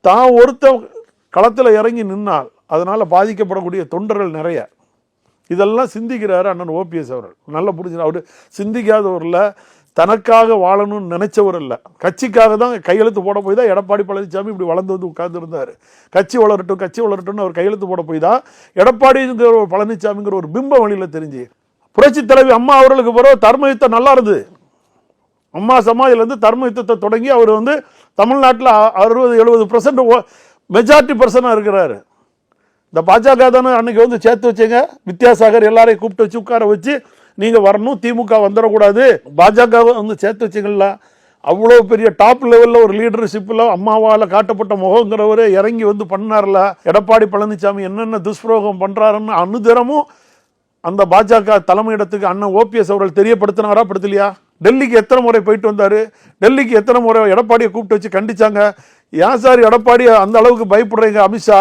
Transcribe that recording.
தான் ஒருத்த களத்தில் இறங்கி நின்னால் அதனால் பாதிக்கப்படக்கூடிய தொண்டர்கள் நிறைய. இதெல்லாம் சிந்திக்கிறாரு அண்ணன் ஓபிஎஸ் அவர்கள். நல்லா புரிஞ்சு, அவர் சிந்திக்காதவரில், தனக்காக வாழணும்னு நினைச்சவர் இல்லை, கட்சிக்காக தான் கையெழுத்து போட போய் தான் எடப்பாடி பழனிசாமி இப்படி வளர்ந்து வந்து உட்கார்ந்துருந்தார். கட்சி வளரட்டும்னு அவர் கையெழுத்து போட போய் தான் எடப்பாடிங்கிற ஒரு பழனிசாமிங்கிற ஒரு பிம்ப வழியில் தெரிஞ்சு. புரட்சி தலைவி அம்மா அவர்களுக்கு பிறகு தர்ம யுத்தம் நல்லா இருந்தது. அம்மா சமாஜிலேருந்து தர்ம யுத்தத்தை தொடங்கி அவர் வந்து தமிழ்நாட்டில் 60-70% மெஜாரிட்டி பர்சனாக இருக்கிறாரு. இந்த பாஜக தானே அன்னைக்கு வந்து சேர்த்து வச்சுங்க, வித்யாசாகர் எல்லாரையும் கூப்பிட்டு வச்சு உட்கார வச்சு நீங்கள் வரணும், திமுக வந்துடக்கூடாது, பாஜகவை வந்து சேர்த்து வச்சுங்களா. அவ்வளோ பெரிய டாப் லெவலில் ஒரு லீடர்ஷிப்பில் அம்மாவால் காட்டப்பட்ட முகங்கிறவரே இறங்கி வந்து பண்ணார்ல. எடப்பாடி பழனிசாமி என்னென்ன துஷ்பிரயோகம் பண்ணுறாருன்னு அனுதினமும் அந்த பாஜக தலைமையிடத்துக்கு அண்ணன் ஓபிஎஸ் அவர்கள் தெரியப்படுத்தினாரா, படுத்தலையா? டெல்லிக்கு எத்தனை முறை போயிட்டு வந்தார், டெல்லிக்கு எத்தனை முறை எடப்பாடியை கூப்பிட்டு வச்சு கண்டிச்சாங்க. ஏன் சார் எடப்பாடி அந்த அளவுக்கு பயப்படுறீங்க? அமித்ஷா